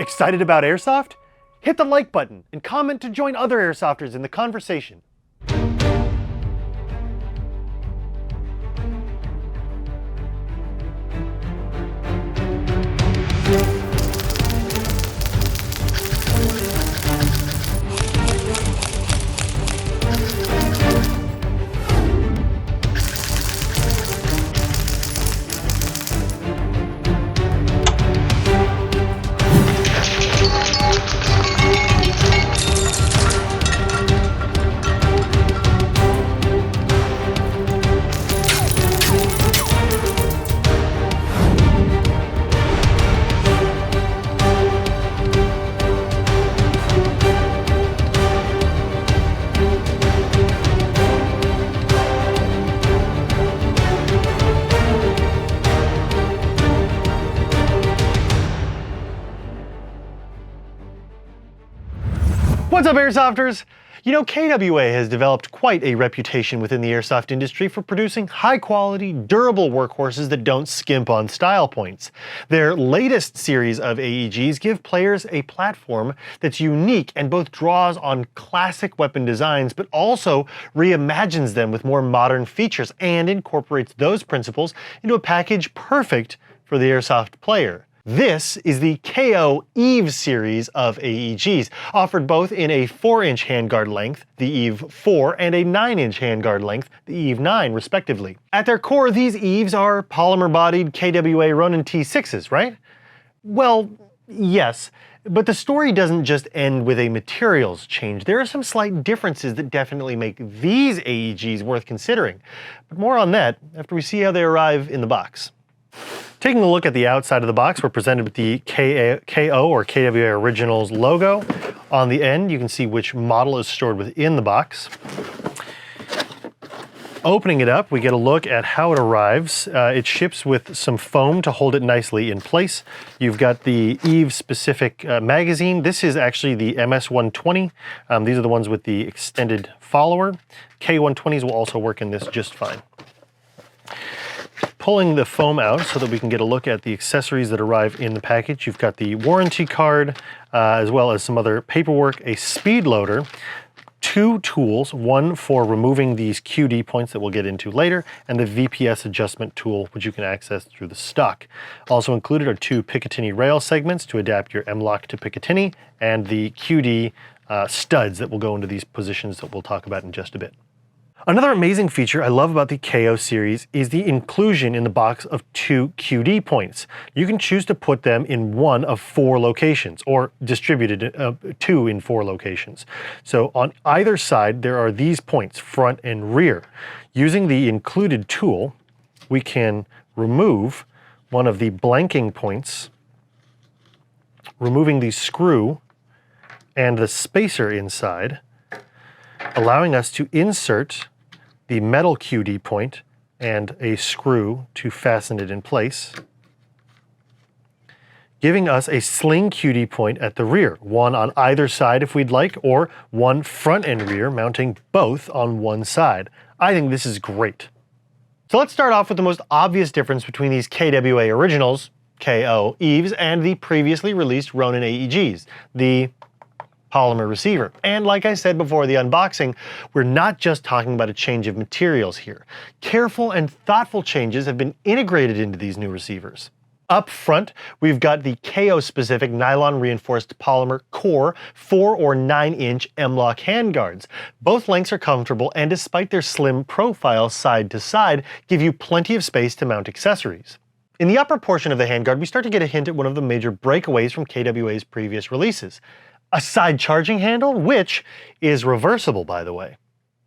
Excited about Airsoft? Hit the like button and comment to join other Airsofters in the conversation. What's up, Airsofters? You know, KWA has developed quite a reputation within the airsoft industry for producing high-quality, durable workhorses that don't skimp on style points. Their latest series of AEGs give players a platform that's unique and both draws on classic weapon designs but also reimagines them with more modern features and incorporates those principles into a package perfect for the airsoft player. This is the K.O.R.E EVE series of AEGs, offered both in a 4-inch handguard length, the EVE-4, and a 9-inch handguard length, the EVE-9, respectively. At their core, these EVEs are polymer-bodied KWA Ronin T6s, right? Well, yes, but the story doesn't just end with a materials change. There are some slight differences that definitely make these AEGs worth considering. But more on that after we see how they arrive in the box. Taking a look at the outside of the box, we're presented with the KO or KWA Originals logo. On the end, you can see which model is stored within the box. Opening it up, we get a look at how it arrives. It ships with some foam to hold it nicely in place. You've got the EVE-specific magazine. This is actually the MS-120. These are the ones with the extended follower. K-120s will also work in this just fine. Pulling the foam out so that we can get a look at the accessories that arrive in the package. You've got the warranty card, as well as some other paperwork, a speed loader, 2 tools, one for removing these QD points that we'll get into later, and the VPS adjustment tool, which you can access through the stock. Also included are 2 Picatinny rail segments to adapt your M-LOK to Picatinny, and the QD studs that will go into these positions that we'll talk about in just a bit. Another amazing feature I love about the K.O. series is the inclusion in the box of 2 QD points. You can choose to put them in one of 4 locations, or distributed 2 in 4 locations. So on either side there are these points, front and rear. Using the included tool, we can remove one of the blanking points, removing the screw and the spacer inside, allowing us to insert the metal QD point and a screw to fasten it in place, giving us a sling QD point at the rear, one on either side if we'd like, or one front and rear, mounting both on one side. I think this is great. So let's start off with the most obvious difference between these KWA Originals, K.O. EVEs, and the previously released Ronin AEGs, the polymer receiver. And like I said before the unboxing, we're not just talking about a change of materials here. Careful and thoughtful changes have been integrated into these new receivers. Up front, we've got the K.O. specific nylon reinforced polymer K.O.R.E 4 or 9-inch M-LOK handguards. Both lengths are comfortable and despite their slim profile side to side, give you plenty of space to mount accessories. In the upper portion of the handguard, we start to get a hint at one of the major breakaways from KWA's previous releases. A side charging handle, which is reversible, by the way.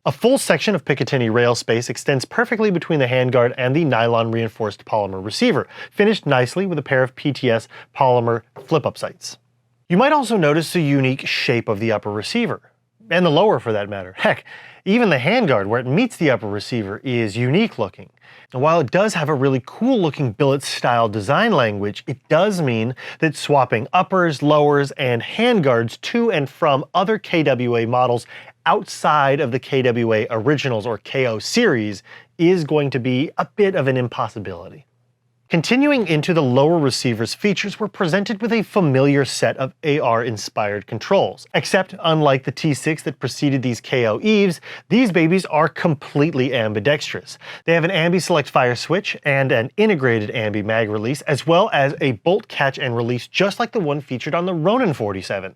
A full section of Picatinny rail space extends perfectly between the handguard and the nylon reinforced polymer receiver, finished nicely with a pair of PTS polymer flip-up sights. You might also notice the unique shape of the upper receiver, and the lower for that matter. Heck, even the handguard where it meets the upper receiver is unique looking. And while it does have a really cool looking billet style design language, it does mean that swapping uppers, lowers, and handguards to and from other KWA models outside of the KWA Originals or K.O. series is going to be a bit of an impossibility. Continuing into the lower receiver's features, we're presented with a familiar set of AR-inspired controls. Except, unlike the T6 that preceded these K.O.R.E.s, these babies are completely ambidextrous. They have an ambi-select fire switch and an integrated ambi-mag release, as well as a bolt catch and release just like the one featured on the Ronin 47.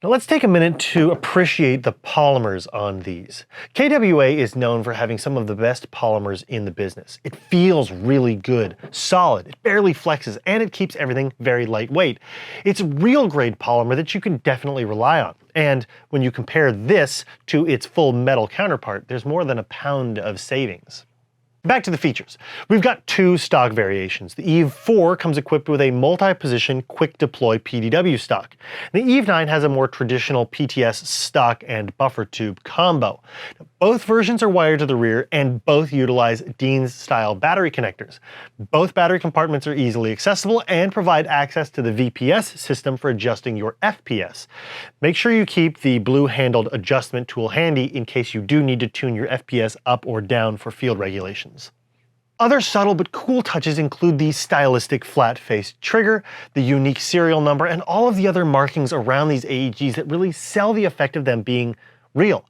Now let's take a minute to appreciate the polymers on these. KWA is known for having some of the best polymers in the business. It feels really good, solid, it barely flexes, and it keeps everything very lightweight. It's real grade polymer that you can definitely rely on. And when you compare this to its full metal counterpart, there's more than a pound of savings. Back to the features. We've got two stock variations. The EVE-4 comes equipped with a multi-position quick deploy PDW stock. The EVE-9 has a more traditional PTS stock and buffer tube combo. Both versions are wired to the rear and both utilize Dean's style battery connectors. Both battery compartments are easily accessible and provide access to the VPS system for adjusting your FPS. Make sure you keep the blue handled adjustment tool handy in case you do need to tune your FPS up or down for field regulations. Other subtle but cool touches include the stylistic flat-faced trigger, the unique serial number, and all of the other markings around these AEGs that really sell the effect of them being real.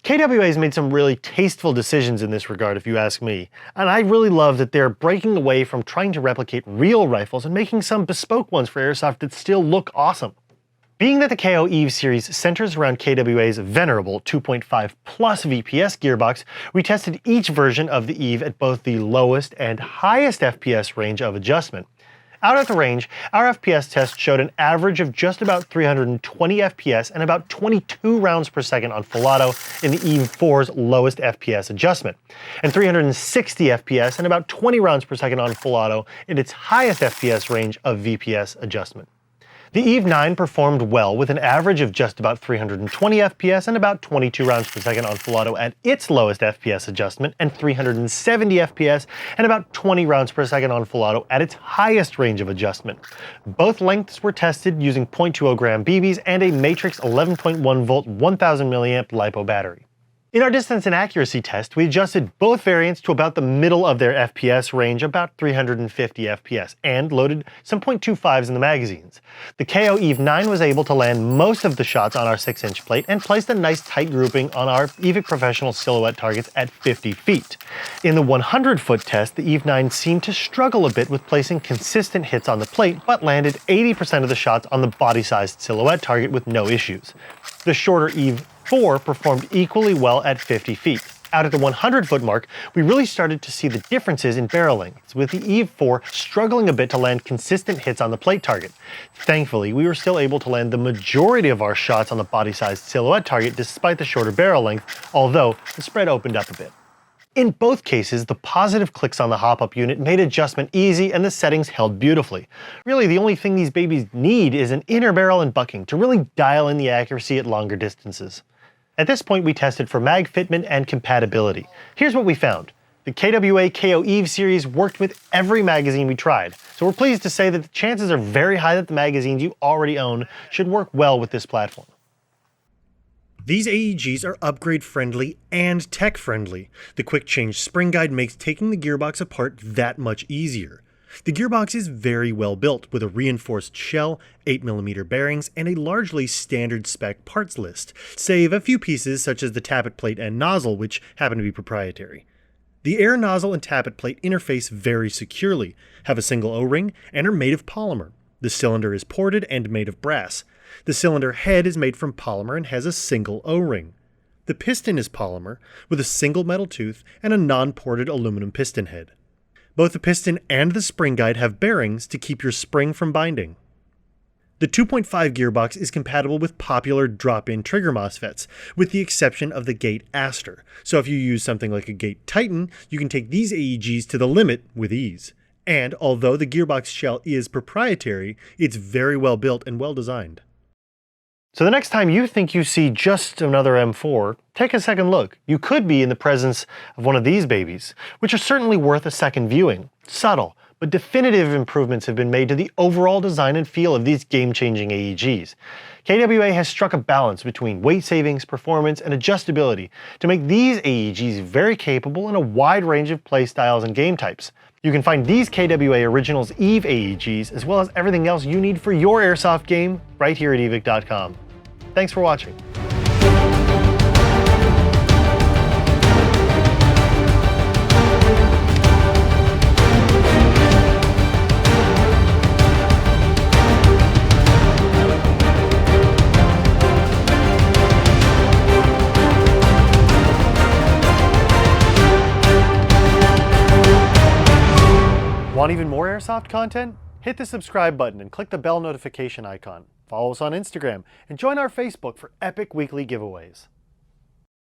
KWA has made some really tasteful decisions in this regard, if you ask me, and I really love that they're breaking away from trying to replicate real rifles and making some bespoke ones for Airsoft that still look awesome. Being that the K.O.R.E. EVE series centers around KWA's venerable 2.5 plus VPS gearbox, we tested each version of the EVE at both the lowest and highest FPS range of adjustment. Out at the range, our FPS test showed an average of just about 320 FPS and about 22 rounds per second on full auto in the EVE-4's lowest FPS adjustment, and 360 FPS and about 20 rounds per second on full auto in its highest FPS range of VPS adjustment. The EVE-9 performed well with an average of just about 320 FPS and about 22 rounds per second on full auto at its lowest FPS adjustment, and 370 FPS and about 20 rounds per second on full auto at its highest range of adjustment. Both lengths were tested using 0.20 gram BBs and a Matrix 11.1 volt 1000 milliamp LiPo battery. In our distance and accuracy test, we adjusted both variants to about the middle of their FPS range, about 350 FPS, and loaded some .25s in the magazines. The K.O.R.E. EVE-9 was able to land most of the shots on our 6-inch plate and placed a nice tight grouping on our Evike Professional silhouette targets at 50 feet. In the 100-foot test, the EVE-9 seemed to struggle a bit with placing consistent hits on the plate, but landed 80% of the shots on the body-sized silhouette target with no issues. The shorter EVE-4 performed equally well at 50 feet. Out at the 100-foot mark, we really started to see the differences in barrel lengths, with the EVE-4 struggling a bit to land consistent hits on the plate target. Thankfully, we were still able to land the majority of our shots on the body-sized silhouette target despite the shorter barrel length, although the spread opened up a bit. In both cases, the positive clicks on the hop-up unit made adjustment easy and the settings held beautifully. Really, the only thing these babies need is an inner barrel and bucking to really dial in the accuracy at longer distances. At this point, we tested for mag fitment and compatibility. Here's what we found. The KWA K.O.R.E. EVE series worked with every magazine we tried, so we're pleased to say that the chances are very high that the magazines you already own should work well with this platform. These AEGs are upgrade-friendly and tech-friendly. The quick change spring guide makes taking the gearbox apart that much easier. The gearbox is very well built, with a reinforced shell, 8mm bearings, and a largely standard spec parts list, save a few pieces such as the tappet plate and nozzle, which happen to be proprietary. The air nozzle and tappet plate interface very securely, have a single O-ring, and are made of polymer. The cylinder is ported and made of brass. The cylinder head is made from polymer and has a single O-ring. The piston is polymer, with a single metal tooth and a non-ported aluminum piston head. Both the piston and the spring guide have bearings to keep your spring from binding. The 2.5 gearbox is compatible with popular drop-in trigger MOSFETs, with the exception of the GATE ASTER. So if you use something like a GATE Titan, you can take these AEGs to the limit with ease. And although the gearbox shell is proprietary, it's very well built and well designed. So the next time you think you see just another M4, take a second look. You could be in the presence of one of these babies, which are certainly worth a second viewing. Subtle, but definitive improvements have been made to the overall design and feel of these game-changing AEGs. KWA has struck a balance between weight savings, performance, and adjustability to make these AEGs very capable in a wide range of play styles and game types. You can find these KWA Originals EVE AEGs, as well as everything else you need for your airsoft game, right here at Evike.com. Thanks for watching. Want even more airsoft content? Hit the subscribe button and click the bell notification icon. Follow us on Instagram and join our Facebook for epic weekly giveaways.